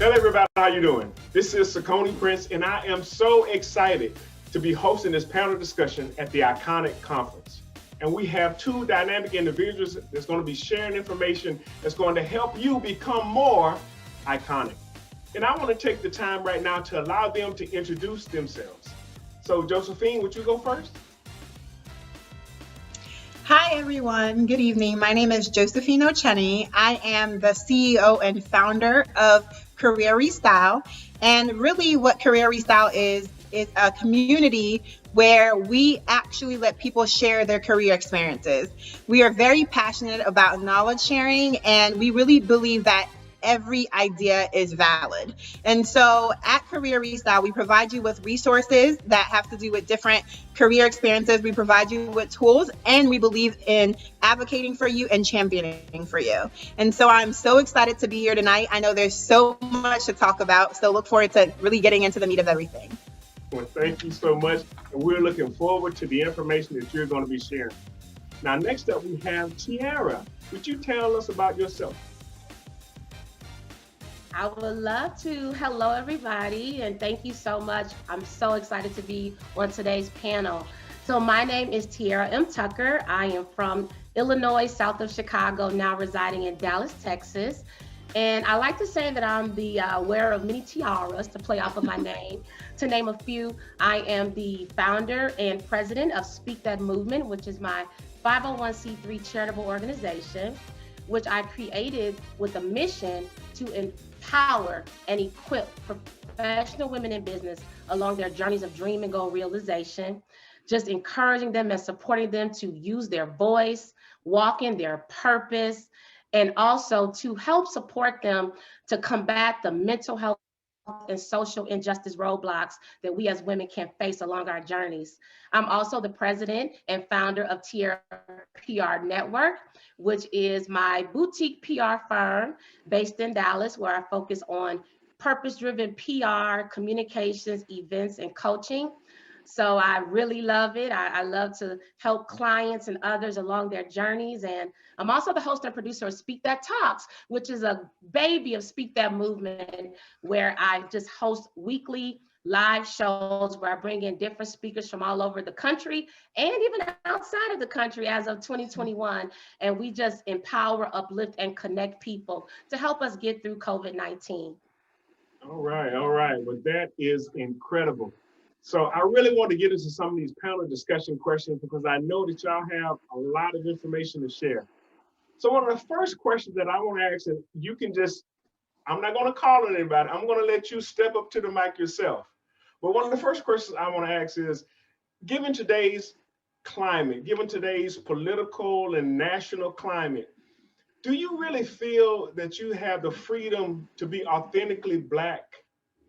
Hello everybody, how you doing? This is Sakoni Prince, and I am so excited to be hosting this panel discussion at the Iconic Conference. And we have two dynamic individuals that's going to be sharing information that's going to help you become more iconic. And I want to take the time right now to allow them to introduce themselves. So Josephine, would you go first? Hi, everyone. Good evening. My name is Josephine Ochenny. I am the CEO and founder of Career Restyle. And really what Career Restyle is a community where we actually let people share their career experiences. We are very passionate about knowledge sharing, and we really believe that every idea is valid. And so at Career Restyle, we provide you with resources that have to do with different career experiences. We provide you with tools, and we believe in advocating for you and championing for you. And so I'm so excited to be here tonight. I know there's so much to talk about, so look forward to really getting into the meat of everything. Well, thank you so much. And we're looking forward to the information that you're going to be sharing. Now, next up, we have Tiara. Would you tell us about yourself? I would love to. Hello, everybody, and thank you so much. I'm so excited to be on today's panel. So my name is Tiara M. Tucker. I am from Illinois, south of Chicago, now residing in Dallas, Texas. And I like to say that I'm the wearer of many tiaras to play off of my name. To name a few, I am the founder and president of Speak That Movement, which is my 501c3 charitable organization, which I created with a mission to empower and equip professional women in business along their journeys of dream and goal realization, just encouraging them and supporting them to use their voice, walk in their purpose, and also to help support them to combat the mental health and social injustice roadblocks that we as women can face along our journeys. I'm also the president and founder of Tiara PR Network, which is my boutique PR firm based in Dallas, where I focus on purpose-driven PR, communications, events, and coaching. So I really love it. I love to help clients and others along their journeys. And I'm also the host and producer of Speak That Talks, which is a baby of Speak That Movement, where I just host weekly live shows where I bring in different speakers from all over the country and even outside of the country as of 2021. And we just empower, uplift, and connect people to help us get through COVID-19. All right. Well, that is incredible. So I really want to get into some of these panel discussion questions because I know that y'all have a lot of information to share. So one of the first questions that I want to ask, and you can just, I'm not going to call on anybody. I'm going to let you step up to the mic yourself. But one of the first questions I want to ask is, given today's climate, given today's political and national climate, do you really feel that you have the freedom to be authentically Black?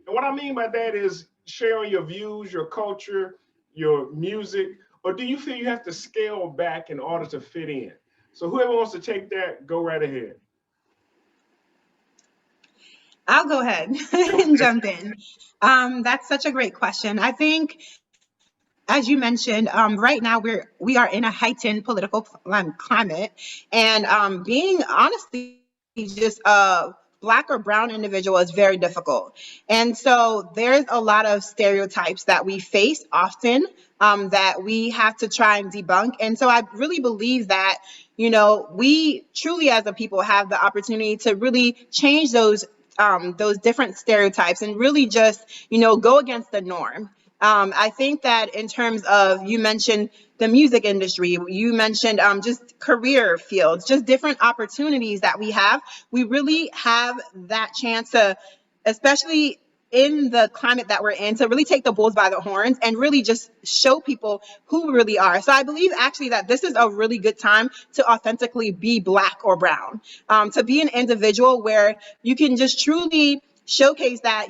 And what I mean by that is sharing your views, your culture, your music, or do you feel you have to scale back in order to fit in? So whoever wants to take that, go right ahead. I'll go ahead and jump in. That's such a great question. I think, as you mentioned, right now we are in a heightened political climate, and being honestly just a Black or brown individual is very difficult. And so there's a lot of stereotypes that we face often that we have to try and debunk. And so I really believe that, we truly as a people have the opportunity to really change those different stereotypes and really just, go against the norm. I think that in terms of, you mentioned the music industry, you mentioned just career fields, just different opportunities that we have. We really have that chance to, especially in the climate that we're in, to really take the bulls by the horns and really just show people who we really are. So I believe actually that this is a really good time to authentically be Black or brown, to be an individual where you can just truly showcase that,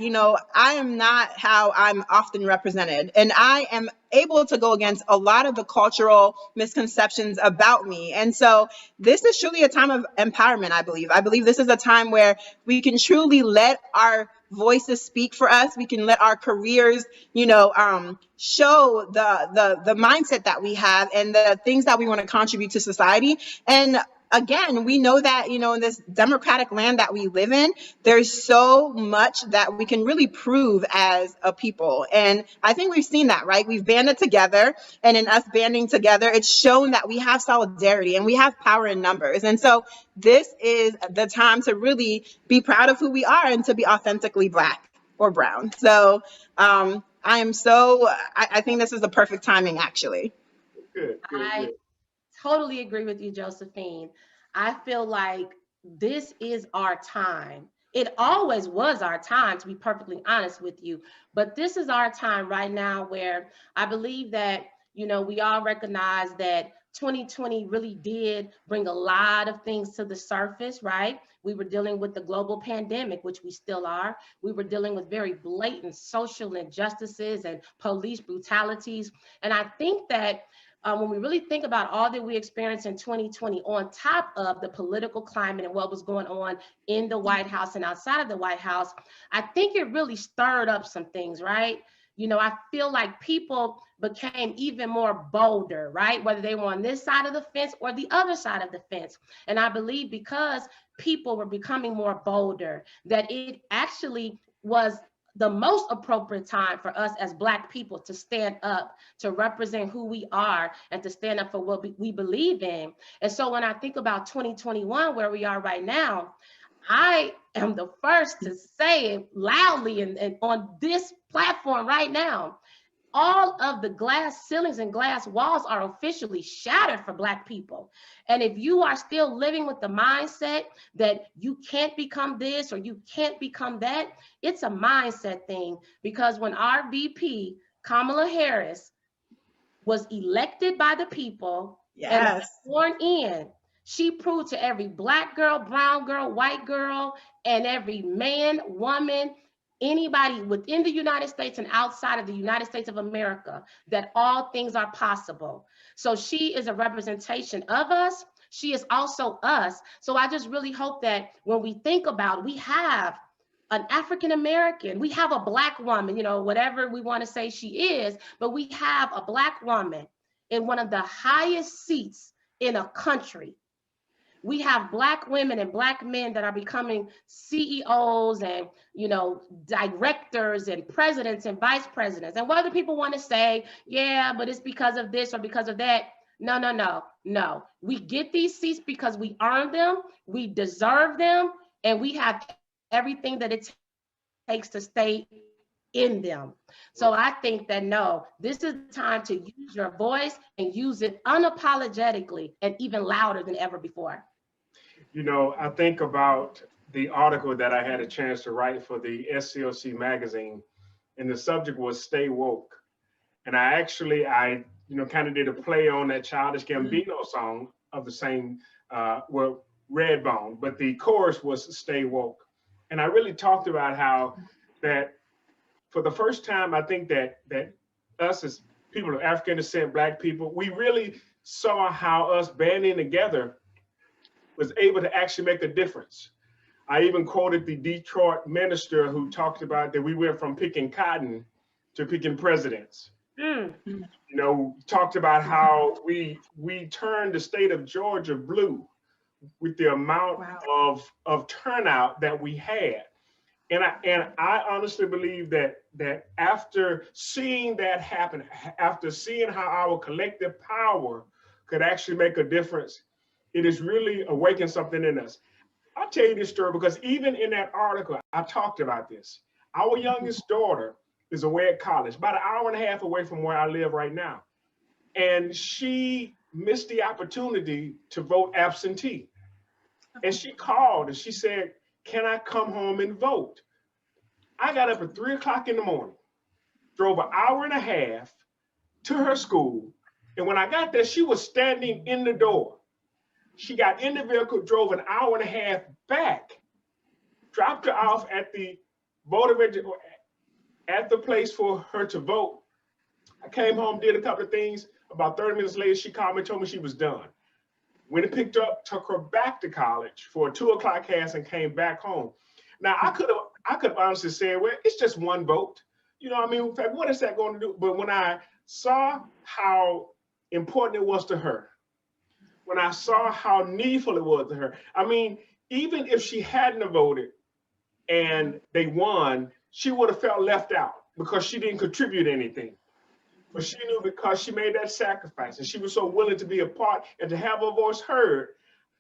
I am not how I'm often represented, and I am able to go against a lot of the cultural misconceptions about me. And so this is truly a time of empowerment, I believe. I believe this is a time where we can truly let our voices speak for us. We can let our careers, show the mindset that we have and the things that we want to contribute to society. And again, we know that, in this democratic land that we live in, there's so much that we can really prove as a people. And I think we've seen that, right? We've banded together, and in us banding together, it's shown that we have solidarity and we have power in numbers. And so this is the time to really be proud of who we are and to be authentically Black or brown. So I think this is the perfect timing, actually. Good, good, I good. totally agree with you, Josephine. I feel like this is our time. It always was our time, to be perfectly honest with you. But this is our time right now where I believe that, we all recognize that 2020 really did bring a lot of things to the surface, right? We were dealing with the global pandemic, which we still are. We were dealing with very blatant social injustices and police brutalities. And I think that when we really think about all that we experienced in 2020, on top of the political climate and what was going on in the White House and outside of the White House, I think it really stirred up some things, right? I feel like people became even more bolder, right? Whether they were on this side of the fence or the other side of the fence. And I believe because people were becoming more bolder, that it actually was the most appropriate time for us as Black people to stand up, to represent who we are, and to stand up for what we believe in. And so when I think about 2021, where we are right now, I am the first to say it loudly and on this platform right now. All of the glass ceilings and glass walls are officially shattered for Black people. And if you are still living with the mindset that you can't become this or you can't become that, it's a mindset thing. Because when our VP, Kamala Harris, was elected by the people and Yes. sworn in, she proved to every Black girl, brown girl, white girl, and every man, woman, anybody within the United States and outside of the United States of America that all things are possible. So she is a representation of us. She is also us. So I just really hope that when we think about, we have an African American, we have a Black woman, whatever we want to say she is, but we have a Black woman in one of the highest seats in a country. We have Black women and Black men that are becoming CEOs and, directors and presidents and vice presidents. And whether people want to say, yeah, but it's because of this or because of that. No, no, no, no. We get these seats because we earned them, we deserve them, and we have everything that it takes to stay in them. So I think that no, this is the time to use your voice and use it unapologetically and even louder than ever before. I think about the article that I had a chance to write for the SCLC magazine, and the subject was "Stay Woke." And I kind of did a play on that Childish Gambino song of the same, Redbone, but the chorus was "Stay Woke." And I really talked about how that for the first time, I think that us as people of African descent, Black people, we really saw how us banding together was able to actually make a difference. I even quoted the Detroit minister who talked about that we went from picking cotton to picking presidents. Talked about how we turned the state of Georgia blue with the amount of turnout that we had. And I honestly believe that after seeing that happen, after seeing how our collective power could actually make a difference, it has really awakened something in us. I'll tell you this story because even in that article, I talked about this. Our youngest daughter is away at college, about an hour and a half away from where I live right now. And she missed the opportunity to vote absentee. And she called and she said, "Can I come home and vote?" I got up at 3:00 in the morning, drove an hour and a half to her school. And when I got there, she was standing in the door. She got in the vehicle, drove an hour and a half back, dropped her off at the at the place for her to vote. I came home, did a couple of things. About 30 minutes later, she called me, told me she was done. Went and picked her up, took her back to college for a 2:00 class and came back home. Now, I could have honestly said, well, it's just one vote. In fact, what is that going to do? But when I saw how important it was to her, when I saw how needful it was to her. I mean, even if she hadn't voted and they won, she would have felt left out because she didn't contribute anything. But she knew because she made that sacrifice and she was so willing to be a part and to have her voice heard,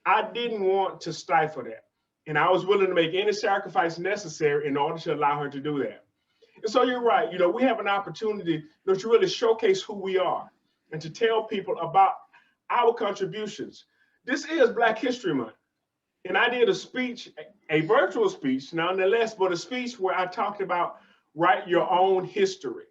I didn't want to stifle that. And I was willing to make any sacrifice necessary in order to allow her to do that. And so you're right. We have an opportunity to really showcase who we are and to tell people about our contributions. This is Black History Month. And I did a speech, a virtual speech, nonetheless, but a speech where I talked about write your own history.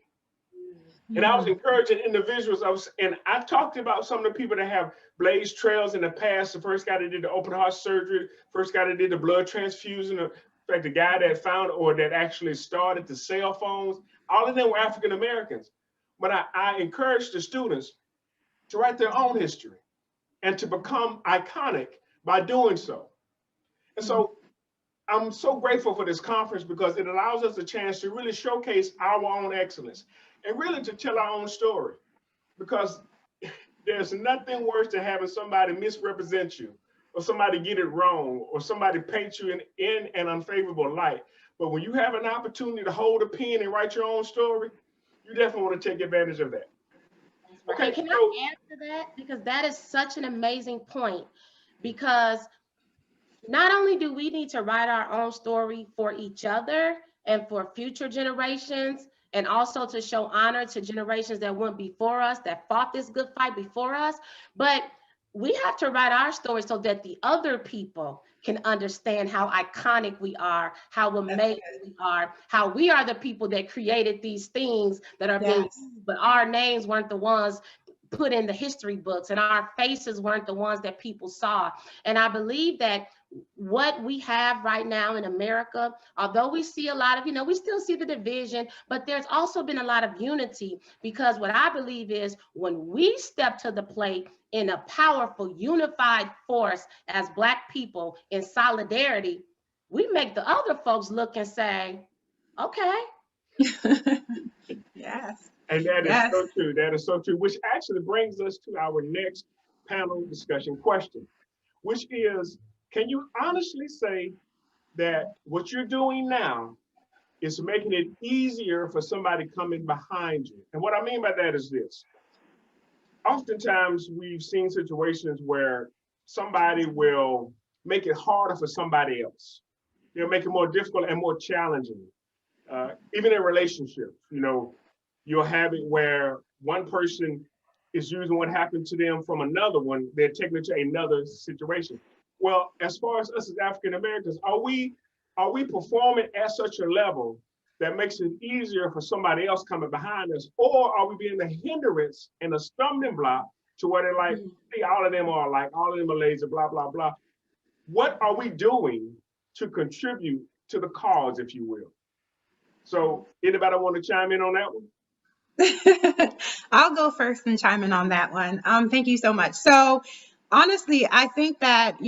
And I was encouraging individuals. And I talked about some of the people that have blazed trails in the past. The first guy that did the open heart surgery, first guy that did the blood transfusion, in fact, the guy that found or that actually started the cell phones, all of them were African Americans. But I encouraged the students to write their own history and to become iconic by doing so. And so I'm so grateful for this conference because it allows us a chance to really showcase our own excellence and really to tell our own story, because there's nothing worse than having somebody misrepresent you or somebody get it wrong or somebody paint you in an unfavorable light. But when you have an opportunity to hold a pen and write your own story, you definitely want to take advantage of that. Okay, can I add to that? Because that is such an amazing point, because not only do we need to write our own story for each other and for future generations, and also to show honor to generations that went before us, that fought this good fight before us, but we have to write our story so that the other people can understand how iconic we are, how amazing we are, how we are the people that created these things that are being used, but our names weren't the ones put in the history books and our faces weren't the ones that people saw. And I believe that what we have right now in America, although we see a lot of, we still see the division, but there's also been a lot of unity, because what I believe is when we step to the plate in a powerful, unified force as Black people in solidarity, we make the other folks look and say, okay. Yes. And that is so true. That is so true, which actually brings us to our next panel discussion question, which is, can you honestly say that what you're doing now is making it easier for somebody coming behind you? And what I mean by that is this. Oftentimes, we've seen situations where somebody will make it harder for somebody else. They'll make it more difficult and more challenging. Even in relationships, you'll have it where one person is using what happened to them from another one. They're taking it to another situation. Well, as far as us as African Americans, are we performing at such a level that makes it easier for somebody else coming behind us, or are we being a hindrance and a stumbling block to where they're like, see, all of them are like, all of them are lazy, blah blah blah. What are we doing to contribute to the cause, if you will? So, anybody want to chime in on that one? I'll go first and chime in on that one. Thank you so much. So honestly, I think that,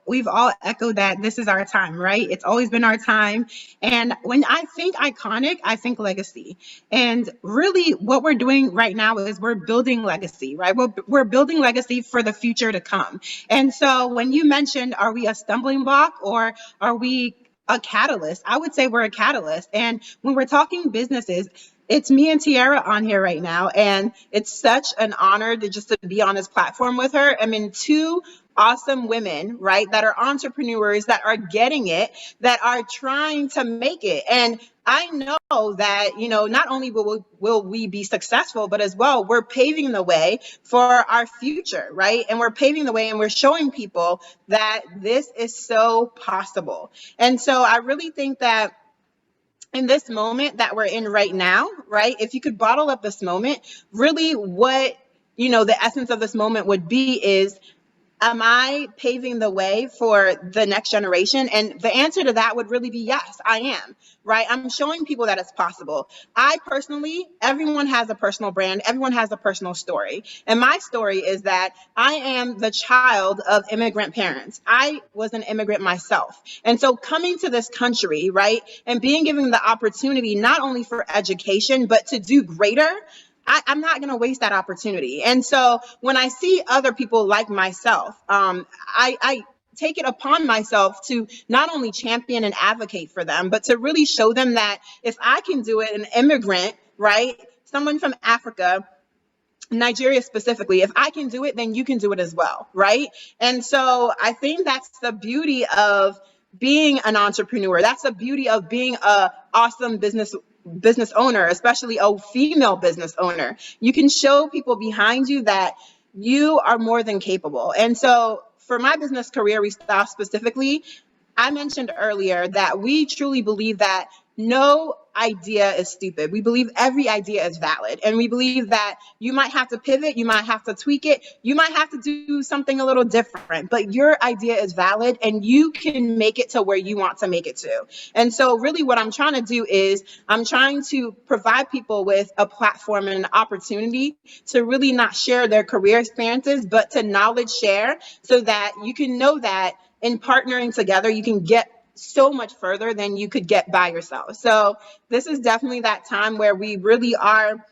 we've all echoed that this is our time, right? It's always been our time. And when I think iconic, I think legacy. And really what we're doing right now is we're building legacy, right? We're building legacy for the future to come. And so when you mentioned, are we a stumbling block or are we a catalyst? I would say we're a catalyst. And when we're talking businesses, it's me and Tiara on here right now, and it's such an honor to be on this platform with her. I mean, two awesome women, right, that are entrepreneurs, that are getting it, that are trying to make it. And I know that, not only will we be successful, but as well, we're paving the way for our future, right? And we're paving the way and we're showing people that this is so possible. And so I really think that in this moment that we're in right now, right? If you could bottle up this moment, really what, the essence of this moment would be is, am I paving the way for the next generation? And the answer to that would really be yes, I am, right? I'm showing people that it's possible. I personally, everyone has a personal brand. Everyone has a personal story. And my story is that I am the child of immigrant parents. I was an immigrant myself. And so coming to this country, right, and being given the opportunity not only for education, but to do greater, I'm not going to waste that opportunity. And so when I see other people like myself, I take it upon myself to not only champion and advocate for them, but to really show them that if I can do it, an immigrant, right? Someone from Africa, Nigeria specifically, if I can do it, then you can do it as well, right? And so I think that's the beauty of being an entrepreneur. That's the beauty of being a awesome business owner, especially a female business owner. You can show people behind you that you are more than capable. And so for my business career, Restyle specifically, I mentioned earlier that we truly believe that no idea is stupid. We believe every idea is valid. And we believe that you might have to pivot, you might have to tweak it, you might have to do something a little different, but your idea is valid and you can make it to where you want to make it to. And so, really, what I'm trying to do is I'm trying to provide people with a platform and an opportunity to really not share their career experiences, but to knowledge share so that you can know that in partnering together, you can get so much further than you could get by yourself. So this is definitely that time where we really are,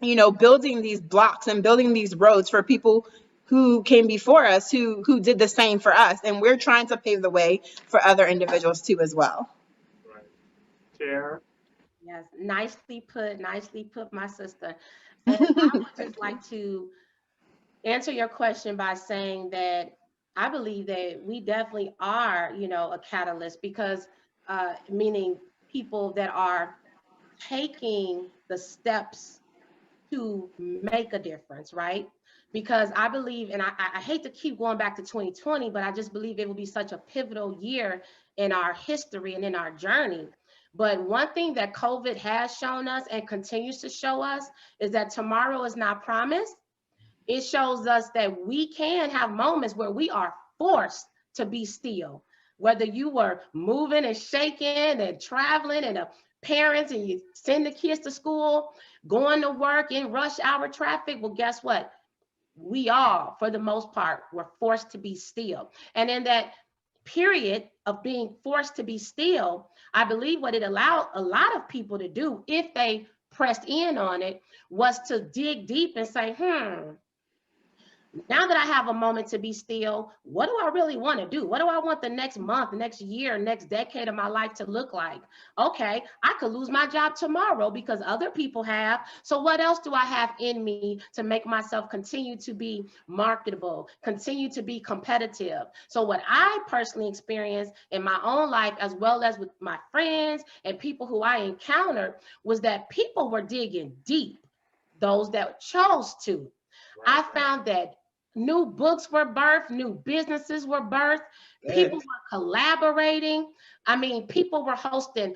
building these blocks and building these roads for people who came before us, who did the same for us. And we're trying to pave the way for other individuals too as well. Right. Chair. Yes, nicely put, my sister. And I would just like to answer your question by saying that I believe that we definitely are, a catalyst because, meaning people that are taking the steps to make a difference, right? Because I believe, and I hate to keep going back to 2020, but I just believe it will be such a pivotal year in our history and in our journey. But one thing that COVID has shown us and continues to show us is that tomorrow is not promised. It shows us that we can have moments where we are forced to be still. Whether you were moving and shaking and traveling and parents and you send the kids to school, going to work in rush hour traffic, well, guess what? We all, for the most part, were forced to be still. And in that period of being forced to be still, I believe what it allowed a lot of people to do, if they pressed in on it, was to dig deep and say, now that I have a moment to be still, what do I really want to do? What do I want the next month, next year, next decade of my life to look like? Okay, I could lose my job tomorrow because other people have. So what else do I have in me to make myself continue to be marketable, continue to be competitive? So what I personally experienced in my own life, as well as with my friends and people who I encountered, was that people were digging deep, those that chose to. I found that new books were birthed, new businesses were birthed, people were collaborating. I mean, people were hosting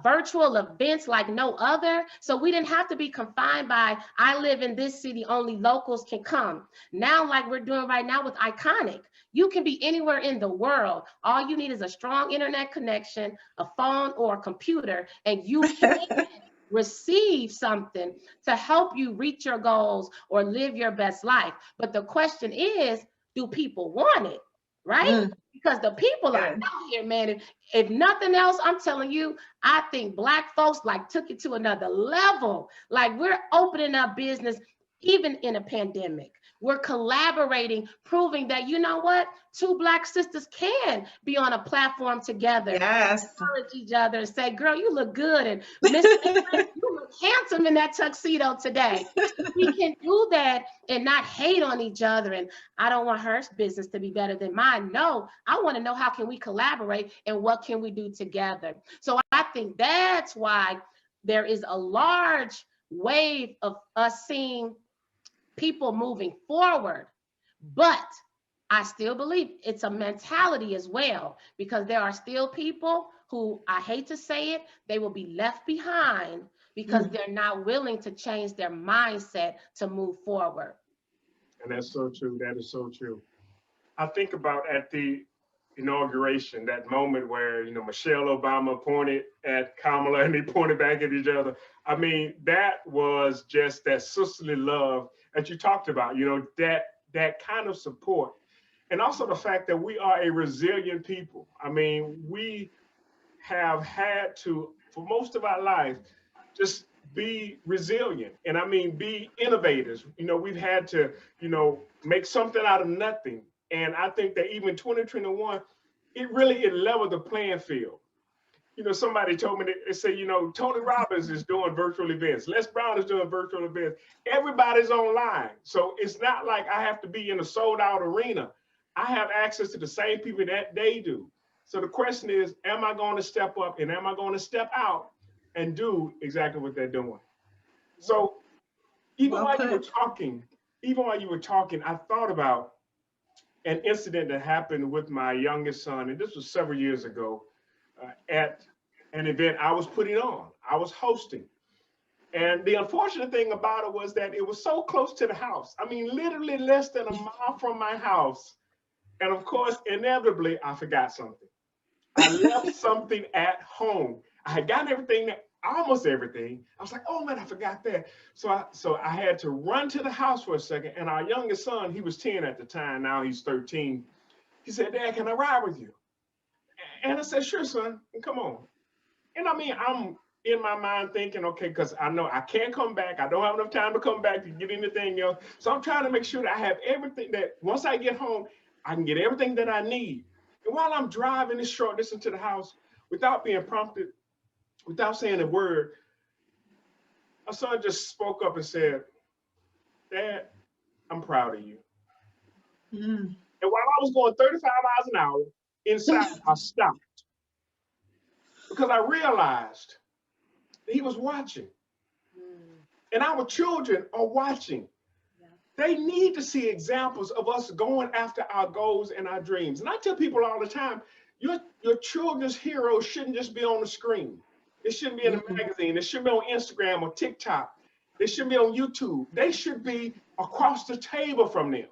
virtual events like no other. So we didn't have to be confined by, I live in this city, only locals can come. Now, like we're doing right now with Iconic, you can be anywhere in the world. All you need is a strong internet connection, a phone or a computer, and you can receive something to help you reach your goals or live your best life. But the question is, do people want it? Right? Because the people are out here, man. If nothing else, I'm telling you, I think Black folks like took it to another level. Like we're opening up business even in a pandemic. We're collaborating, proving that, you know what, two Black sisters can be on a platform together, encourage each other and say, girl, you look good. And Miss, you look handsome in that tuxedo today. We can do that and not hate on each other. And I don't want her business to be better than mine. No, I want to know how can we collaborate and what can we do together. So I think that's why there is a large wave of us seeing people moving forward. But I still believe it's a mentality as well, because there are still people who, I hate to say it, they will be left behind because they're not willing to change their mindset to move forward. And that's so true. That is so true. I think about at the inauguration, that moment where, Michelle Obama pointed at Kamala and they pointed back at each other. I mean, that was just that sisterly love that you talked about, that kind of support. And also the fact that we are a resilient people. I mean, we have had to, for most of our life, just be resilient. And I mean, be innovators. You know, we've had to, you know, make something out of nothing. And I think that even 2021, it leveled the playing field. You know, somebody told me, they say, you know, Tony Robbins is doing virtual events. Les Brown is doing virtual events. Everybody's online. So it's not like I have to be in a sold out arena. I have access to the same people that they do. So the question is, am I going to step up and am I going to step out and do exactly what they're doing? So even Well while you were put. talking, I thought about an incident that happened with my youngest son, and this was several years ago at an event I was putting on, I was hosting. And the unfortunate thing about it was that it was so close to the house. I mean, literally less than a mile from my house. And of course, inevitably, I forgot something. I left something at home. I had gotten everything, almost everything. I was like, oh man, I forgot that. So I had to run to the house for a second. And our youngest son, he was 10 at the time. Now he's 13. He said, Dad, can I ride with you? And I said, sure, son, come on. And I mean, I'm in my mind thinking, okay, because I know I can't come back. I don't have enough time to come back to get anything else. So I'm trying to make sure that I have everything that once I get home, I can get everything that I need. And while I'm driving this short distance to the house, without being prompted, without saying a word, my son just spoke up and said, Dad, I'm proud of you. Mm. And while I was going 35 miles an hour inside, I stopped because I realized that he was watching. And our children are watching. They need to see examples of us going after our goals and our dreams. And I tell people all the time, your children's heroes shouldn't just be on the screen. It shouldn't be in a magazine. It shouldn't be on Instagram or TikTok. They shouldn't be on YouTube. They should be across the table from them.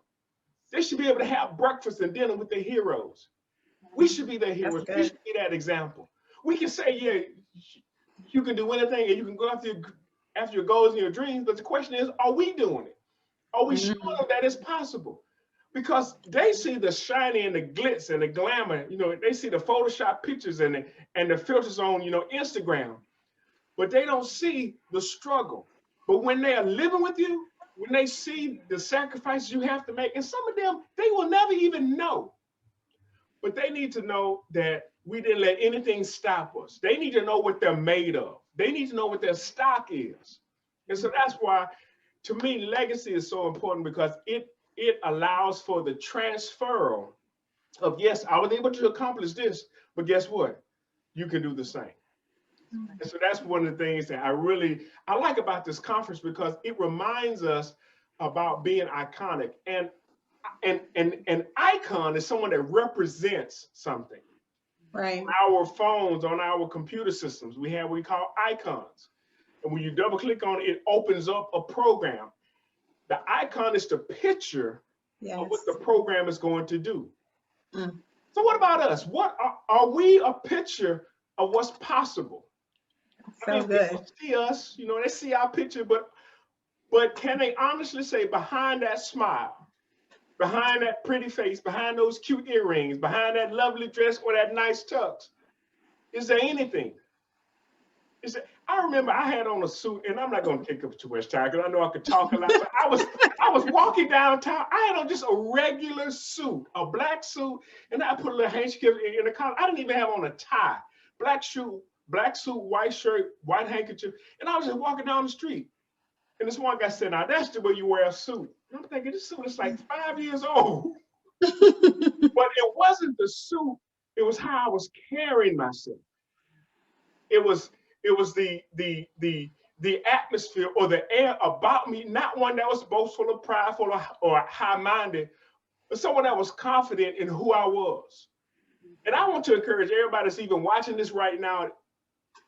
They should be able to have breakfast and dinner with their heroes. We should be their heroes. We should be that example. We can say, yeah, you can do anything and you can go after your goals and your dreams. But the question is, are we doing it? Are we showing them that it's possible? Because they see the shiny and the glitz and the glamour. You know, they see the Photoshop pictures and the filters on, you know, Instagram. But they don't see the struggle. But when they are living with you, when they see the sacrifices you have to make, and some of them, they will never even know. But they need to know that we didn't let anything stop us. They need to know what they're made of. They need to know what their stock is. And so that's why, to me, legacy is so important because it allows for the transfer of, yes, I was able to accomplish this, but guess what? You can do the same. And so that's one of the things that I like about this conference because it reminds us about being iconic. And an icon is someone that represents something. Right. On our phones, on our computer systems, we have what we call icons. And when you double click on it, it opens up a program. The icon is the picture of what the program is going to do. So what about us? What are we a picture of what's possible? So I mean, good. people see us, you know, they see our picture, but can they honestly say behind that smile, behind that pretty face, behind those cute earrings, behind that lovely dress or that nice tux, is there anything? I remember I had on a suit, and I'm not going to take up too much time because I know I could talk a lot. But I was walking downtown. I had on just a regular suit, a black suit, and I put a little handkerchief in the collar. I didn't even have on a tie. Black suit, white shirt, white handkerchief, and I was just walking down the street. And this one guy said, "Now that's the way you wear a suit." And I'm thinking, this suit is like 5 years old. But it wasn't the suit; it was how I was carrying myself. It was the atmosphere or the air about me, not one that was boastful or prideful or high-minded, but someone that was confident in who I was. And I want to encourage everybody that's even watching this right now,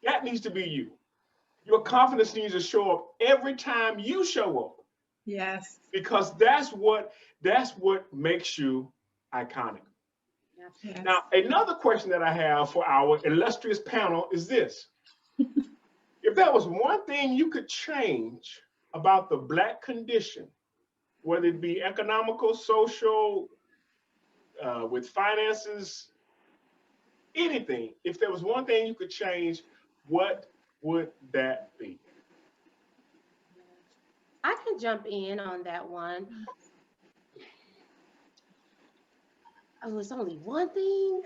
that needs to be you. Your confidence needs to show up every time you show up. Yes. Because that's what makes you iconic. Yes. Now, another question that I have for our illustrious panel is this. If there was one thing you could change about the Black condition, whether it be economical, social, with finances, anything, if there was one thing you could change, what would that be? I can jump in on that one. Oh, it's only one thing.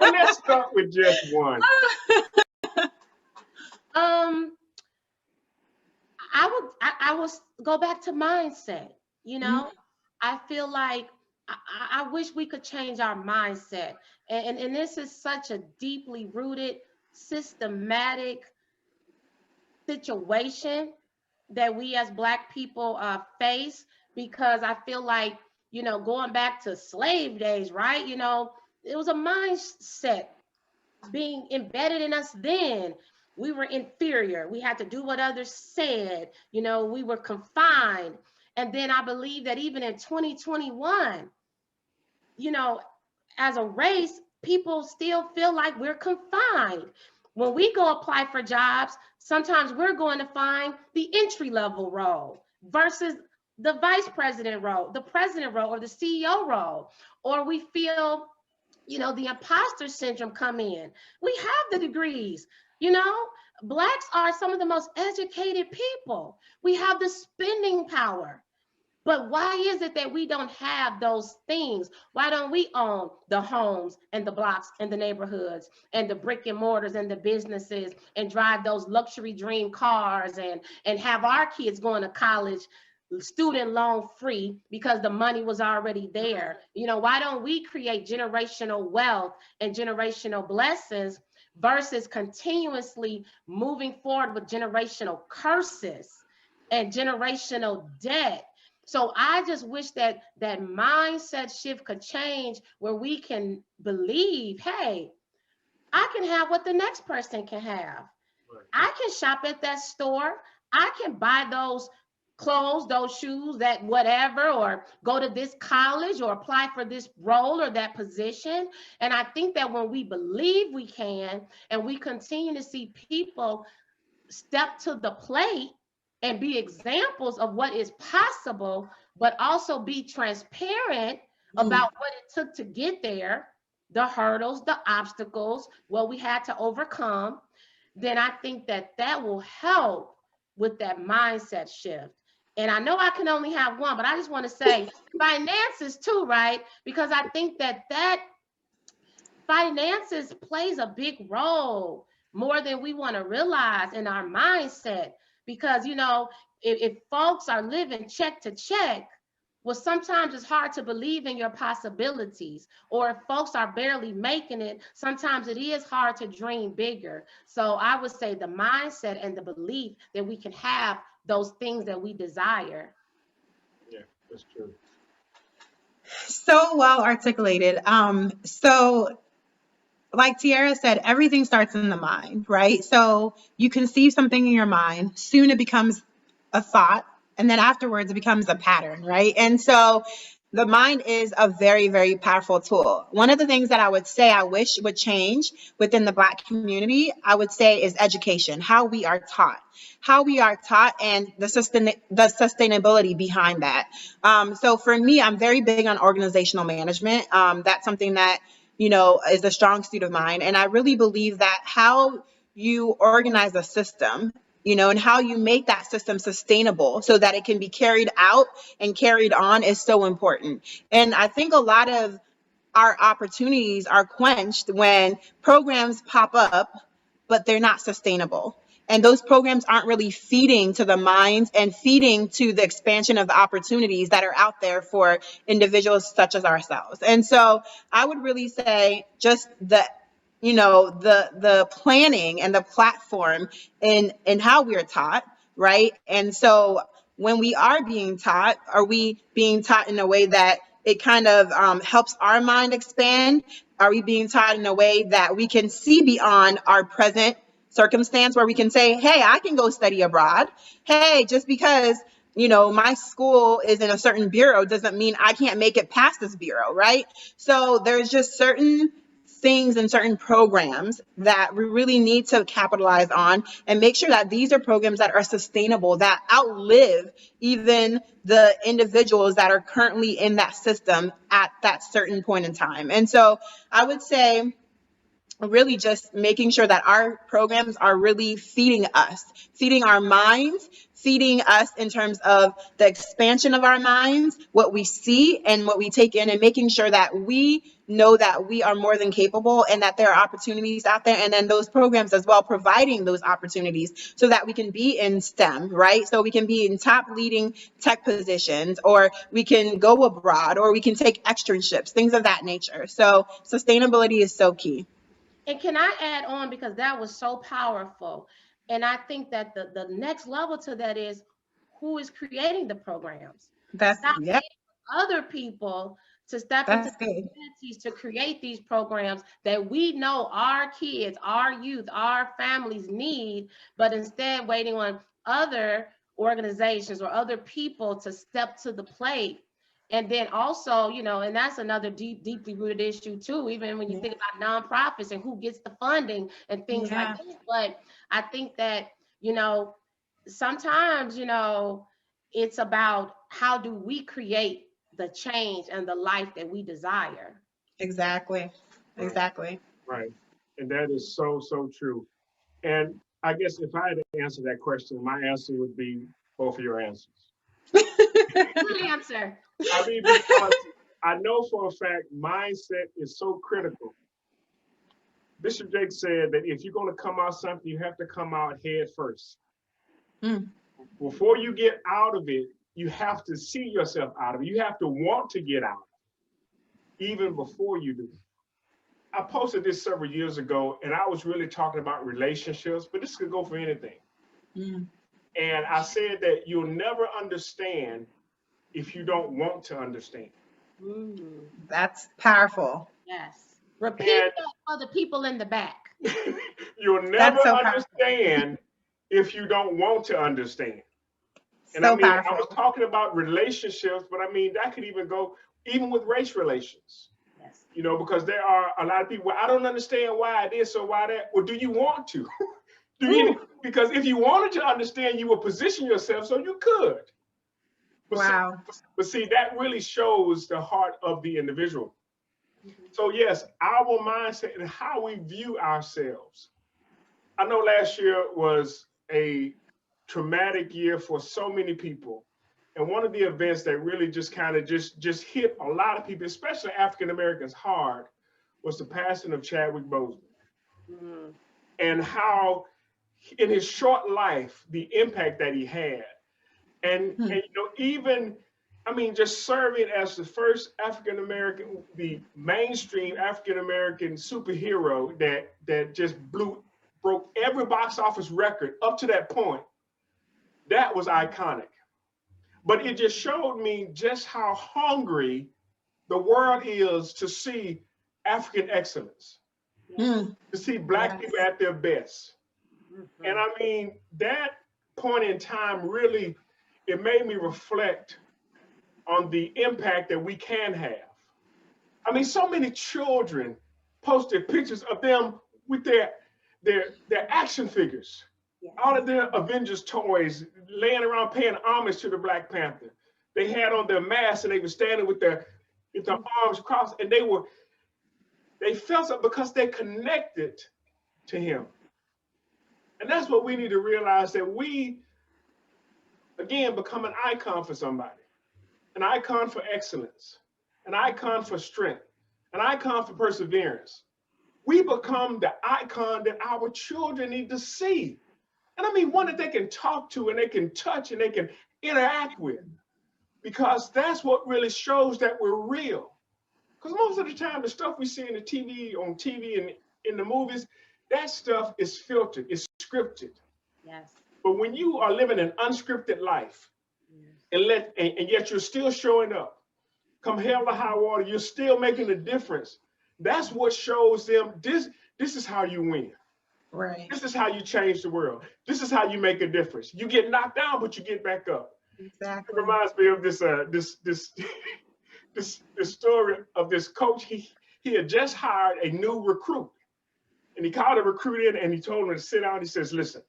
Well, let's start with just one. um, I will go back to mindset. You know, I feel like I wish we could change our mindset, and this is such a deeply rooted, systematic situation that we as Black people face, because I feel like, you know, going back to slave days, right? You know, it was a mindset being embedded in us then. We were inferior. We had to do what others said. You know, we were confined. And then I believe that even in 2021, you know, as a race, people still feel like we're confined. When we go apply for jobs, sometimes we're going to find the entry level role versus the vice president role, the president role, or the CEO role. Or we feel, you know, the imposter syndrome come in. We have the degrees, you know. Blacks are some of the most educated people. We have the spending power. But why is it that we don't have those things? Why don't we own the homes and the blocks and the neighborhoods and the brick and mortars and the businesses and drive those luxury dream cars and have our kids going to college student loan free because the money was already there? You know, why don't we create generational wealth and generational blessings versus continuously moving forward with generational curses and generational debt? So I just wish that that mindset shift could change, where we can believe, hey, I can have what the next person can have. Right. I can shop at that store. I can buy those clothes, those shoes, that whatever, or go to this college or apply for this role or that position. And I think that when we believe we can, and we continue to see people step to the plate and be examples of what is possible, but also be transparent about what it took to get there, the hurdles, the obstacles, what we had to overcome, then I think that that will help with that mindset shift. And I know I can only have one, but I just want to say finances too, right? Because I think that that finances plays a big role, more than we want to realize, in our mindset. Because, you know, if folks are living check to check, well, sometimes it's hard to believe in your possibilities. Or if folks are barely making it, sometimes it is hard to dream bigger. So I would say the mindset and the belief that we can have those things that we desire. Yeah, that's true. So well articulated. So like Tiara said, everything starts in the mind, right? So you conceive something in your mind, soon it becomes a thought, and then afterwards it becomes a pattern, right? And so the mind is a very, very powerful tool. One of the things that I would say I wish would change within the Black community, I would say, is education, how we are taught. How we are taught, and the sustainability behind that. So for me, I'm very big on organizational management. That's something that, you know, is a strong suit of mine. And I really believe that how you organize a system, you know, and how you make that system sustainable so that it can be carried out and carried on is so important. And I think a lot of our opportunities are quenched when programs pop up, but they're not sustainable. And those programs aren't really feeding to the minds and feeding to the expansion of the opportunities that are out there for individuals such as ourselves. And so I would really say just the, you know, the planning and the platform in how we are taught, right? And so when we are being taught, are we being taught in a way that it kind of helps our mind expand? Are we being taught in a way that we can see beyond our present circumstance, where we can say, hey, I can go study abroad. Hey, just because, you know, my school is in a certain bureau doesn't mean I can't make it past this bureau, right? So there's just certain things and certain programs that we really need to capitalize on and make sure that these are programs that are sustainable, that outlive even the individuals that are currently in that system at that certain point in time. And so I would say really just making sure that our programs are really feeding us, feeding our minds, feeding us in terms of the expansion of our minds, what we see and what we take in, and making sure that we know that we are more than capable and that there are opportunities out there. And then those programs as well, providing those opportunities so that we can be in STEM, right? So we can be in top leading tech positions, or we can go abroad, or we can take externships, things of that nature. So sustainability is so key. And can I add on, because that was so powerful. And I think that the next level to that is who is creating the programs. That's, Stop yep, other people to step into that's good. communities to create these programs that we know our kids, our youth, our families need, but instead waiting on other organizations or other people to step to the plate. And then also, you know, and that's another deeply rooted issue too, even when you Yeah. think about nonprofits and who gets the funding and things like Yeah, that. But I think that, you know, sometimes, you know, it's about how do we create the change and the life that we desire. exactly. Right, Exactly. right. And that is so, so true. And I guess if I had to answer that question, my answer would be both of your answers. Good answer. I mean, because I know for a fact mindset is so critical. Bishop Jake said that if you're going to come out something, you have to come out head first. Mm, Before you get out of it, you have to see yourself out of it. You have to want to get out, even before you do. I posted this several years ago, and I was really talking about relationships, but this could go for anything. mm. And I said that you'll never understand if you don't want to understand. Mm, That's powerful. yes. Repeat And that for the people in the back. you'll never That's so powerful. understand if you don't want to understand. And I So mean, I was powerful. talking about relationships, but I mean, that could even go even with race relations, Yes. you know, because there are a lot of people, well, I don't understand why this or why that. Well, do you want to? Do you? Ooh, Because if you wanted to understand, you would position yourself so you could. But see, Wow. that really shows the heart of the individual. So yes, our mindset and how we view ourselves. I know last year was a traumatic year for so many people. And one of the events that really just kind of just hit a lot of people, especially African Americans, hard, was the passing of Chadwick Boseman. mm, And how in his short life, the impact that he had. And Hmm. you know, even I mean, just serving as the first African American, the mainstream African American superhero that just broke every box office record up to that point. That was iconic. But it just showed me just how hungry the world is to see African excellence, yes. Hmm. to see Black people Yes. at their best. And Mhm. I mean, that point in time really, it made me reflect on the impact that we can have. I mean, so many children posted pictures of them with their action figures, Yes. all of their Avengers toys laying around paying homage to the Black Panther. They had on their masks and they were standing with their arms crossed, and they felt it because they connected to him. And that's what we need to realize, that we again become an icon for somebody, an icon for excellence, an icon for strength, an icon for perseverance. We become the icon that our children need to see. And I mean, one that they can talk to and they can touch and they can interact with, because that's what really shows that we're real. Because most of the time, the stuff we see in the on TV and in the movies, that stuff is filtered, it's scripted. Yes. But when you are living an unscripted life, Yes. and yet you're still showing up, come hell or high water, you're still making a difference. That's what shows them this is how you win. Right. This is how you change the world. This is how you make a difference. You get knocked down, but you get back up. It Exactly. reminds me of this story of this coach. He had just hired a new recruit, and he called a recruit in and he told him to sit down. He says, "Listen,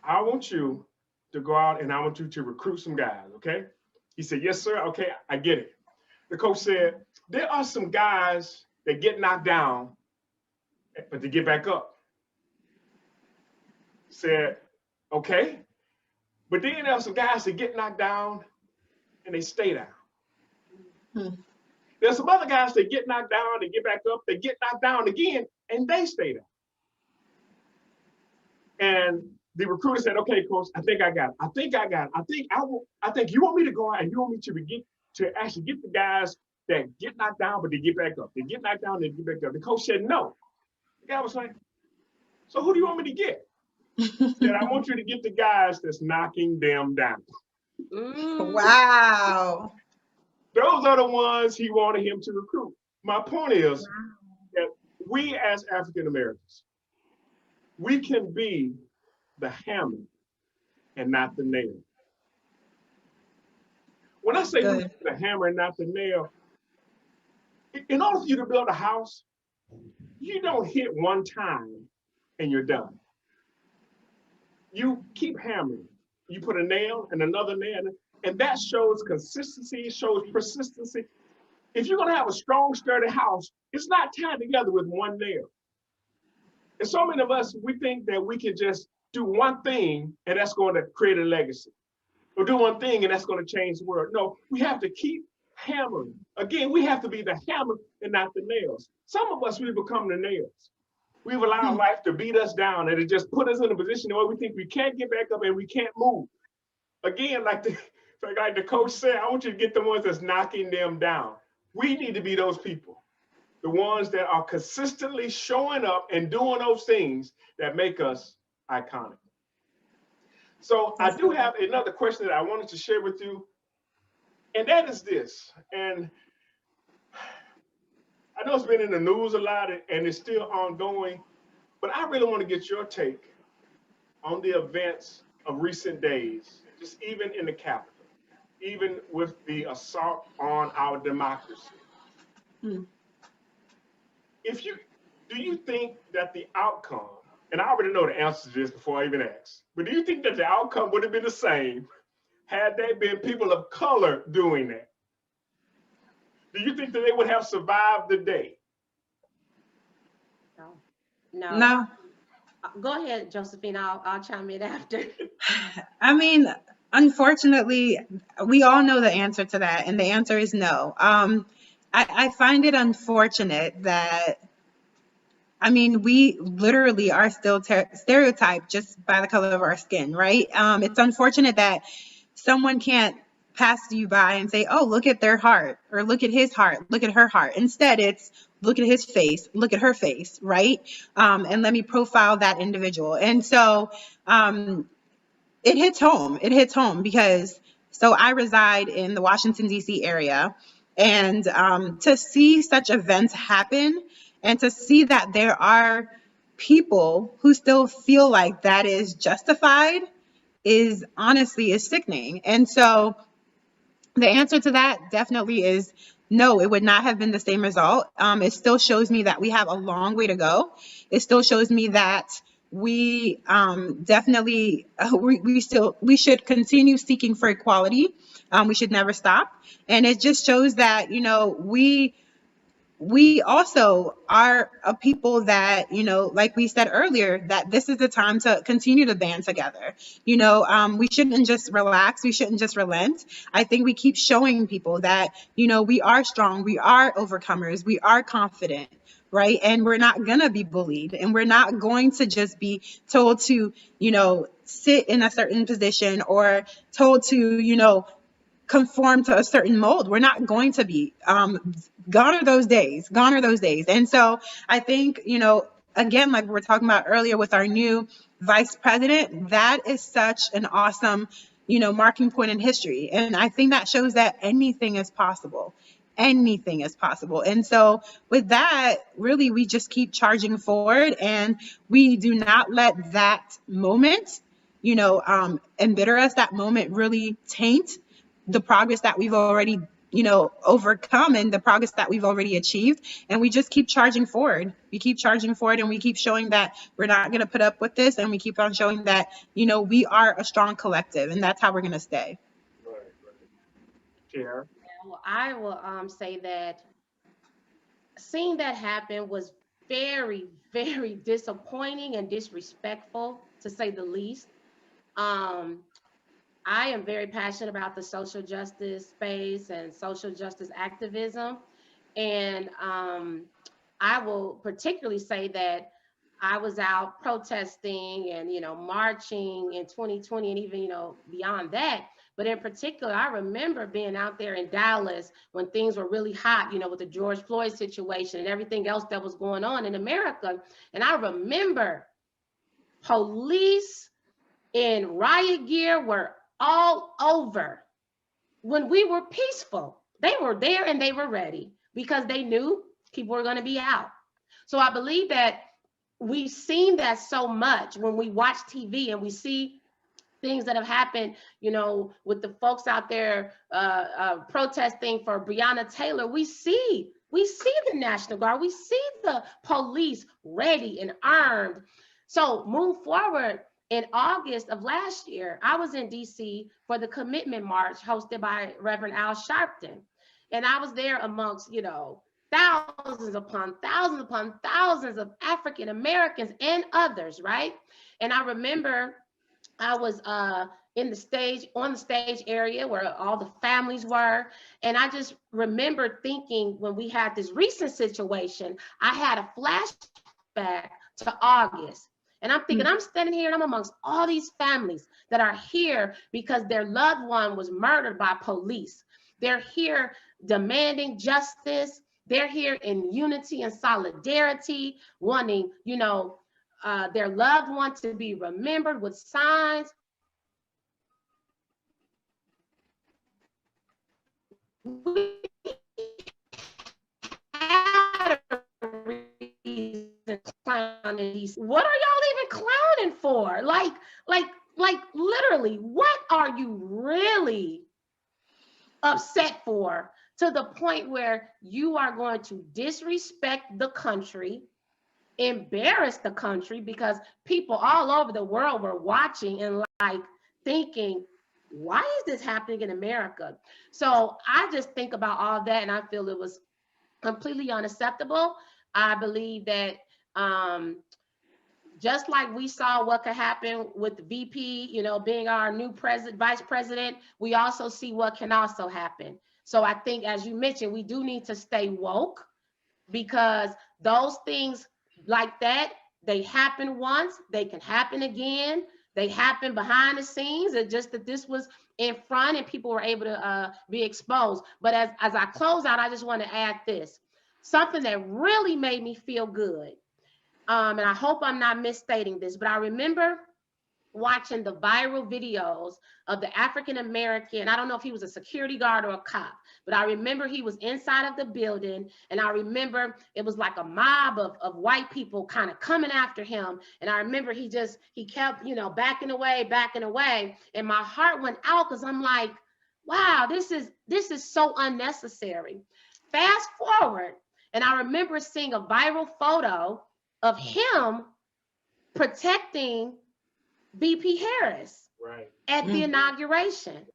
I want you to go out and I want you to recruit some guys, okay?" He said, "Yes, sir. Okay, I get it." The coach said, "There are some guys that get knocked down but to get back up. Said, okay. But then there are some guys that get knocked down and they stay down. Hmm. There's some other guys that get knocked down, they get back up, they get knocked down again, and they stay down. And the recruiter said, okay, coach, I think I got it. I think you want me to go out and you want me to actually get the guys that get knocked down, but they get back up. They get knocked down, they get back up. The coach said, no. The guy was like, so who do you want me to get? He said, I want you to get the guys that's knocking them down. Wow. Those are the ones he wanted him to recruit. My point is that we as African Americans, we can be the hammer and not the nail. When I say we the hammer and not the nail, in order for you to build a house, you don't hit one time and you're done. You keep hammering. You put a nail and another nail, and that shows consistency, shows persistency. If you're gonna have a strong, sturdy house, it's not tied together with one nail. And so many of us, we think that we can just do one thing and that's going to create a legacy. Or do one thing and that's going to change the world. No, we have to keep hammering. Again, we have to be the hammer and not the nails. Some of us, we've become the nails. We've allowed life to beat us down and it just put us in a position where we think we can't get back up and we can't move. Again, like the coach said, I want you to get the ones that's knocking them down. We need to be those people. The ones that are consistently showing up and doing those things that make us iconic. So I do have another question that I wanted to share with you, and that is this. And I know it's been in the news a lot and it's still ongoing, but I really want to get your take on the events of recent days, just even in the Capitol, even with the assault on our democracy. Do you think that the outcome, and I already know the answer to this before I even ask, but do you think that the outcome would have been the same had there been people of color doing that? Do you think that they would have survived the day? No. Go ahead, Josephine. I'll chime in after. I mean, unfortunately, we all know the answer to that, and the answer is no. I find it unfortunate that, I mean, we literally are still stereotyped just by the color of our skin, right? It's unfortunate that someone can't pass you by and say, oh, look at their heart, or look at his heart, look at her heart. Instead, it's look at his face, look at her face, right? And let me profile that individual. And so it hits home. It hits home because, so I reside in the Washington, D.C. area. And to see such events happen and to see that there are people who still feel like that is justified is honestly sickening. And so the answer to that definitely is no, it would not have been the same result. It still shows me that we have a long way to go. It still shows me that we definitely, we should continue seeking for equality. We should never stop. And it just shows that, you know, we also are a people that, you know, like we said earlier, that this is the time to continue to band together. You know, we shouldn't just relax. We shouldn't just relent. I think we keep showing people that, you know, we are strong. We are overcomers. We are confident. Right. And we're not going to be bullied, and we're not going to just be told to, you know, sit in a certain position or told to, you know, conform to a certain mold. We're not going to be. Gone are those days. Gone are those days. And so I think, you know, again, like we were talking about earlier with our new vice president, that is such an awesome, you know, marking point in history. And I think that shows that anything is possible. Anything is possible. And so with that, really, we just keep charging forward, and we do not let that moment, you know, embitter us. That moment really taint the progress that we've already, you know, overcome and the progress that we've already achieved. And we just keep charging forward. We keep charging forward, and we keep showing that we're not going to put up with this. And we keep on showing that, you know, we are a strong collective, and that's how we're going to stay. Right. Yeah. Well, I will say that seeing that happen was very, very disappointing and disrespectful, to say the least. Um, I am very passionate about the social justice space and social justice activism. And I will particularly say that I was out protesting and, marching in 2020 and even, beyond that. But in particular, I remember being out there in Dallas when things were really hot, with the George Floyd situation and everything else that was going on in America. And I remember police in riot gear were all over when we were peaceful. They were there and they were ready because they knew people were going to be out. So I believe that we've seen that so much when we watch TV and we see things that have happened, with the folks out there protesting for Breonna Taylor. We see the National Guard, we see the police ready and armed. So move forward. In August of last year, I was in DC for the Commitment March hosted by Reverend Al Sharpton. And I was there amongst, thousands upon thousands of African Americans and others, right? And I remember I was on the stage area where all the families were. And I just remember thinking, when we had this recent situation, I had a flashback to August. And I'm thinking, I'm standing here and I'm amongst all these families that are here because their loved one was murdered by police. They're here demanding justice. They're here in unity and solidarity, wanting, their loved one to be remembered with signs. We had a reason to clown these. What are y'all even clowning for? Like literally, what are you really upset for, to the point where you are going to disrespect the country, embarrass the country, because people all over the world were watching and thinking, why is this happening in America? So I just think about all that and I feel it was completely unacceptable. I believe that just like we saw what could happen with the VP, being our new vice president, we also see what can also happen. So I think, as you mentioned, we do need to stay woke, because those things like that, they happen once, they can happen again. They happen behind the scenes. It's just that this was in front and people were able to be exposed. But as I close out, I just want to add this, something that really made me feel good. And I hope I'm not misstating this, but I remember watching the viral videos of the African American. I don't know if he was a security guard or a cop, but I remember he was inside of the building, and I remember it was like a mob of white people kind of coming after him. And I remember he kept, backing away. And my heart went out, because I'm like, wow, this is so unnecessary. Fast forward, and I remember seeing a viral photo of him protecting VP Harris at the inauguration.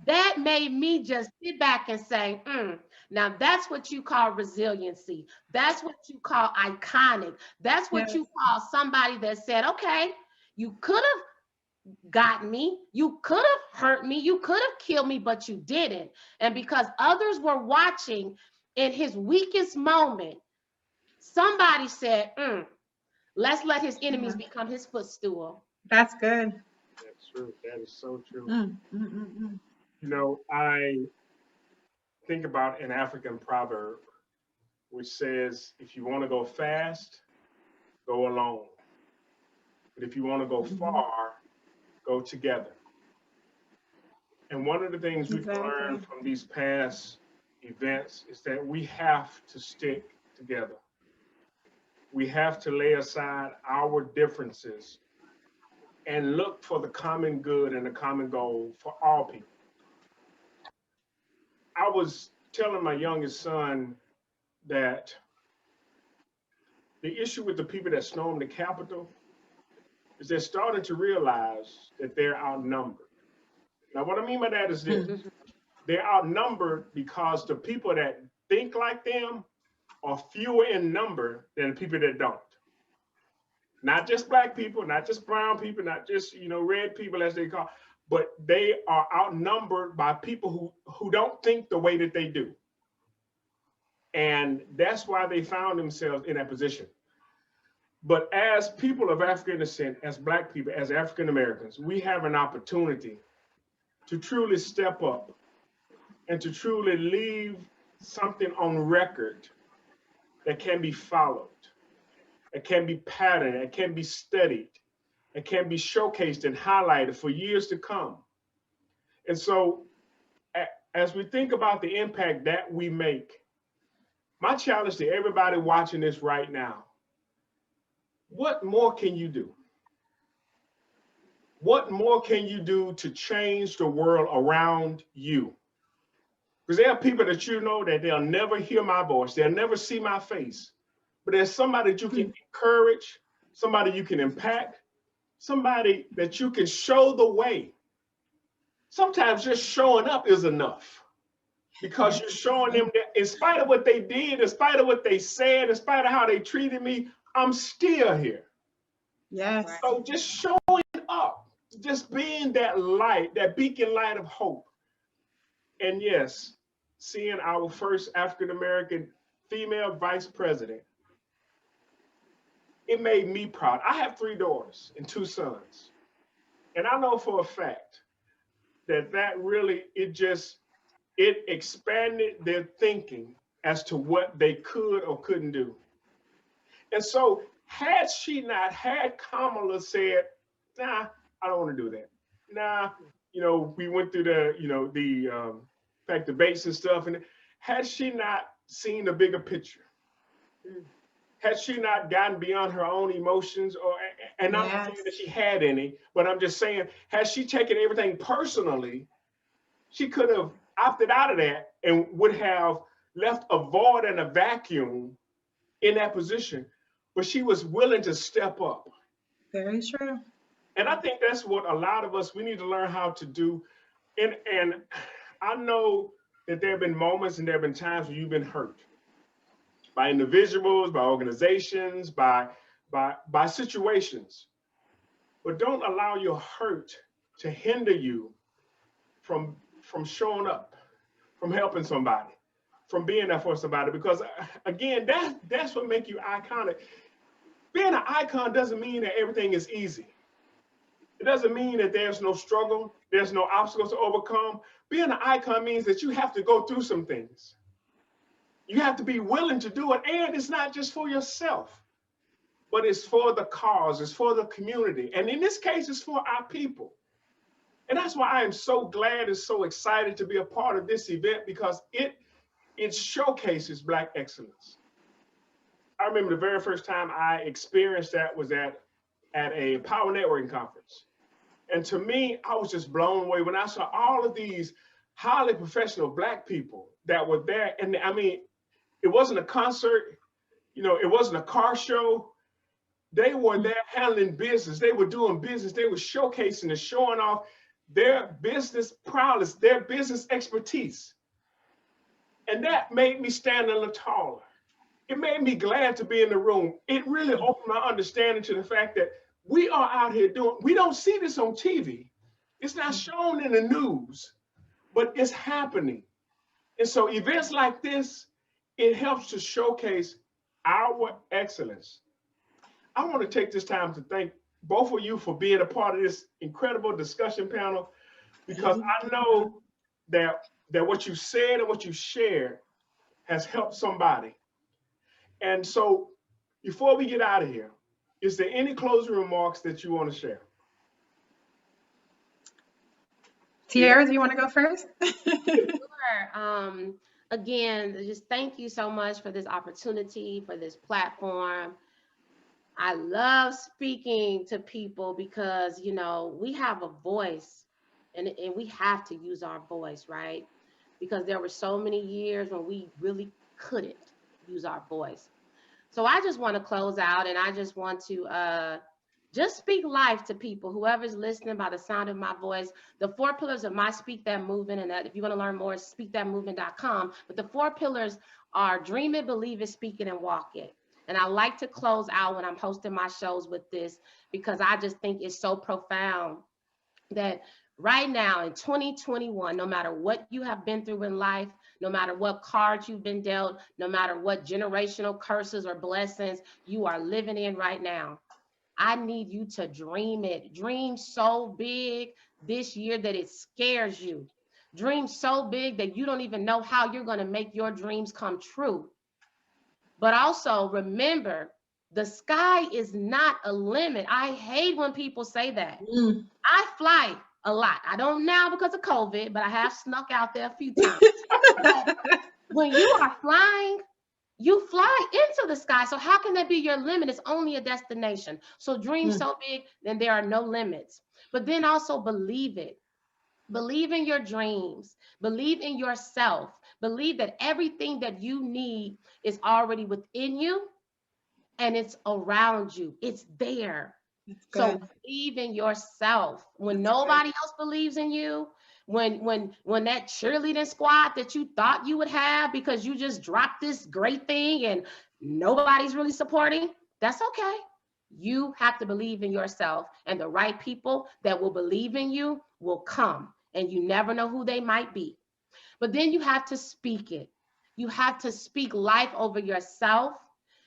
That made me just sit back and say, now that's what you call resiliency. That's what you call iconic. That's what you call somebody that said, okay, you could have gotten me, you could have hurt me, you could have killed me, but you didn't. And because others were watching in his weakest moment, somebody said, let's let his enemies become his footstool. That's good. That's true. That is so true. I think about an African proverb which says, if you want to go fast, go alone. But if you want to go far, go together. And one of the things we've learned from these past events is that we have to stick together. We have to lay aside our differences and look for the common good and the common goal for all people. I was telling my youngest son that the issue with the people that stormed the Capitol is they're starting to realize that they're outnumbered. Now, what I mean by that is this. They're outnumbered because the people that think like them are fewer in number than the people that don't. Not just black people, not just brown people, not just, red people as they call, but they are outnumbered by people who don't think the way that they do. And that's why they found themselves in that position. But as people of African descent, as black people, as African Americans, we have an opportunity to truly step up and to truly leave something on record that can be followed, that can be patterned, that can be studied, that can be showcased and highlighted for years to come. And so as we think about the impact that we make, my challenge to everybody watching this right now, what more can you do? What more can you do to change the world around you? Because there are people that that they'll never hear my voice, they'll never see my face, but there's somebody that you can encourage, somebody you can impact, somebody that you can show the way. Sometimes just showing up is enough, because you're showing them that in spite of what they did, in spite of what they said, in spite of how they treated me, I'm still here. Yes. So just showing up, just being that light, that beacon light of hope. And yes, seeing our first African-American female vice president, it made me proud. I have 3 daughters and 2 sons. And I know for a fact that really, it expanded their thinking as to what they could or couldn't do. And so had Kamala said, nah, I don't want to do that. Nah, we went through the fact debates and stuff. And had she not seen the bigger picture, had she not gotten beyond her own emotions, and I'm not saying that she had any, but I'm just saying, had she taken everything personally, she could have opted out of that and would have left a void and a vacuum in that position. But she was willing to step up. Very true. And I think that's what a lot of us, we need to learn how to do. And I know that there have been moments and there have been times where you've been hurt by individuals, by organizations, by situations. But don't allow your hurt to hinder you from showing up, from helping somebody, from being there for somebody. Because again, that's what makes you iconic. Being an icon doesn't mean that everything is easy. It doesn't mean that there's no struggle, there's no obstacles to overcome. Being an icon means that you have to go through some things. You have to be willing to do it. And it's not just for yourself, but it's for the cause, it's for the community. And in this case, it's for our people. And that's why I am so glad and so excited to be a part of this event, because it showcases Black excellence. I remember the very first time I experienced that was at a power networking conference. And to me, I was just blown away when I saw all of these highly professional Black people that were there. And I mean, it wasn't a concert, it wasn't a car show. They were there handling business. They were doing business. They were showcasing and showing off their business prowess, their business expertise. And that made me stand a little taller. It made me glad to be in the room. It really opened my understanding to the fact that we are out here we don't see this on TV. It's not shown in the news, but it's happening. And so events like this, it helps to showcase our excellence. I want to take this time to thank both of you for being a part of this incredible discussion panel, because I know that what you said and what you shared has helped somebody. And so before we get out of here, is there any closing remarks that you want to share? Tiara, do you want to go first? Sure. Again, just thank you so much for this opportunity, for this platform. I love speaking to people because, we have a voice and we have to use our voice, right? Because there were so many years when we really couldn't use our voice. So I just want to close out, and I just want to Just speak life to people, whoever's listening by the sound of my voice. The 4 pillars of my Speak That Movement, and that if you want to learn more, speakthatmovement.com. But the 4 pillars are dream it, believe it, speak it, and walk it. And I like to close out when I'm hosting my shows with this, because I just think it's so profound that right now in 2021, no matter what you have been through in life, no matter what cards you've been dealt, no matter what generational curses or blessings you are living in right now, I need you to dream it. Dream so big this year that it scares you. Dream so big that you don't even know how you're going to make your dreams come true. But also remember, the sky is not a limit. I hate when people say that. Mm. I fly a lot. I don't now because of COVID, but I have snuck out there a few times. But when you are flying, you fly into the sky. So how can that be your limit? It's only a destination. So dream so big, then there are no limits. But then also believe it. Believe in your dreams. Believe in yourself. Believe that everything that you need is already within you and it's around you. It's there. So Good. believe in yourself. When That's nobody else believes in you, when that cheerleading squad that you thought you would have because you just dropped this great thing and nobody's really supporting, that's okay. You have to believe in yourself, and the right people that will believe in you will come, and you never know who they might be. But then you have to speak it. You have to speak life over yourself.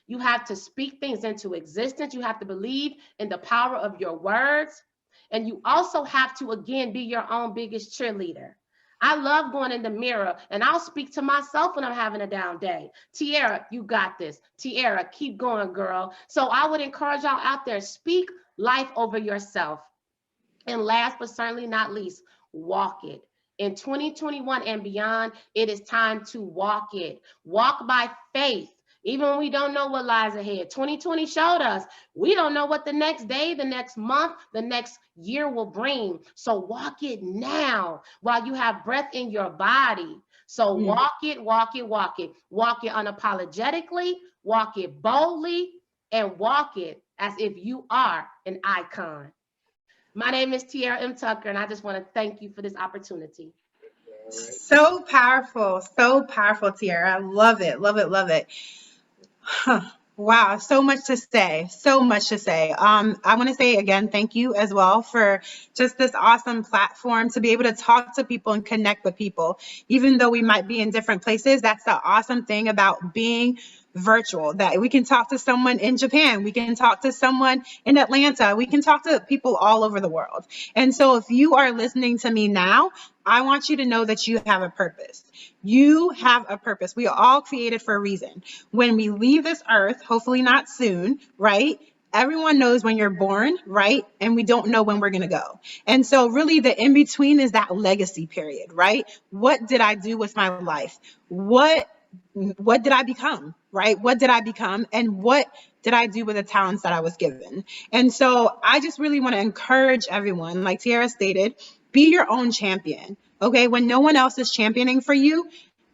You have to speak things into existence. You have to believe in the power of your words. And you also have to, again, be your own biggest cheerleader. I love going in the mirror and I'll speak to myself when I'm having a down day. Tiara, you got this. Tiara, keep going, girl. So I would encourage y'all out there, speak life over yourself. And last but certainly not least, walk it. In 2021 and beyond, it is time to walk it. Walk by faith. Even when we don't know what lies ahead. 2020 showed us we don't know what the next day, the next month, the next year will bring. So walk it now while you have breath in your body. So walk it, walk it, walk it. Walk it unapologetically, walk it boldly, and walk it as if you are an icon. My name is Tiara M. Tucker, and I just want to thank you for this opportunity. All right. So powerful, Tiara. I love it, love it, love it. Huh. Wow, so much to say, so much to say. I want to say again, thank you as well for just this awesome platform to be able to talk to people and connect with people, even though we might be in different places. That's the awesome thing about being virtual, that we can talk to someone in Japan, we can talk to someone in Atlanta, we can talk to people all over the world. And so if you are listening to me now, I want you to know that you have a purpose. You have a purpose. We are all created for a reason. When we leave this earth, hopefully not soon, right? Everyone knows when you're born, right? And we don't know when we're going to go. And so really the in between is that legacy period, right? What did I do with my life? What did I become, right? What did I become? And what did I do with the talents that I was given? And so I just really want to encourage everyone, like Tiara stated, be your own champion. Okay. When no one else is championing for you,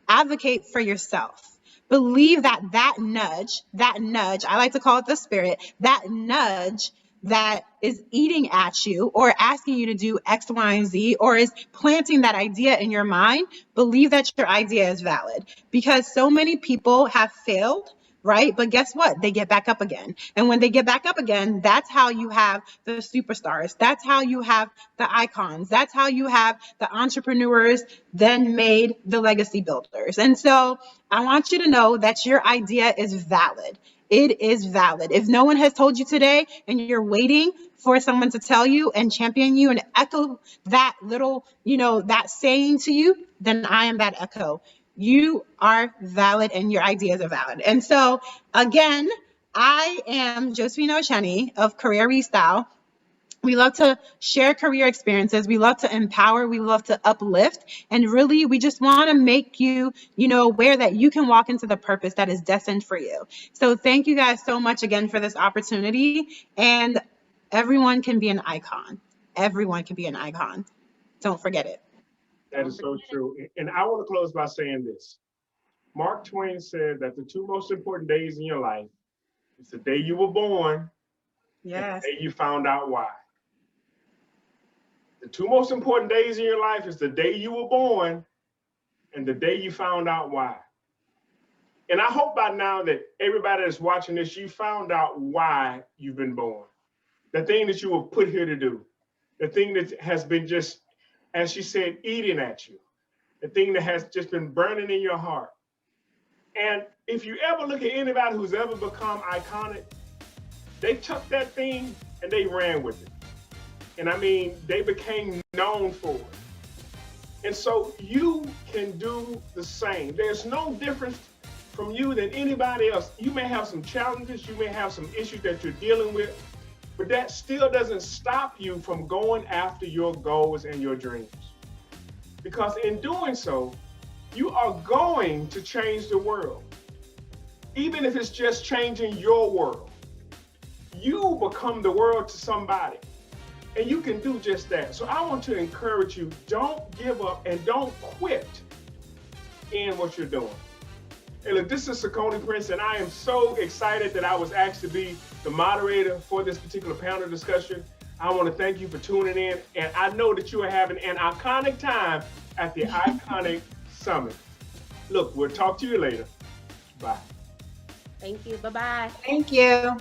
advocate for yourself. Believe that nudge, I like to call it the spirit, that nudge that is eating at you or asking you to do X, Y, and Z, or is planting that idea in your mind, believe that your idea is valid, because so many people have failed, right? But guess what? They get back up again. And when they get back up again, that's how you have the superstars. That's how you have the icons. That's how you have the entrepreneurs then made the legacy builders. And so I want you to know that your idea is valid. It is valid. If no one has told you today and you're waiting for someone to tell you and champion you and echo that little, that saying to you, then I am that echo. You are valid and your ideas are valid. And so again, I am Josephine Osheni of Career Restyle. We love to share career experiences. We love to empower. We love to uplift. And really, we just want to make you, aware that you can walk into the purpose that is destined for you. So thank you guys so much again for this opportunity. And everyone can be an icon. Everyone can be an icon. Don't forget it. That is so true. And I want to close by saying this. Mark Twain said that the 2 most important days in your life is the day you were born and Yes. the day you found out why. The two most important days in your life is the day you were born and the day you found out why. And I hope by now that everybody that's watching this, you found out why you've been born. The thing that you were put here to do. The thing that has been just, as she said, eating at you. The thing that has just been burning in your heart. And if you ever look at anybody who's ever become iconic, they took that thing and they ran with it. And I mean, they became known for it. And so you can do the same. There's no difference from you than anybody else. You may have some challenges, you may have some issues that you're dealing with, but that still doesn't stop you from going after your goals and your dreams. Because in doing so, you are going to change the world. Even if it's just changing your world. You become the world to somebody. And you can do just that. So I want to encourage you, don't give up and don't quit in what you're doing. Hey, look, this is Sakoni Prince, and I am so excited that I was asked to be the moderator for this particular panel discussion. I want to thank you for tuning in, and I know that you are having an iconic time at the Iconic Summit. Look, we'll talk to you later. Bye. Thank you. Bye-bye. Thank you.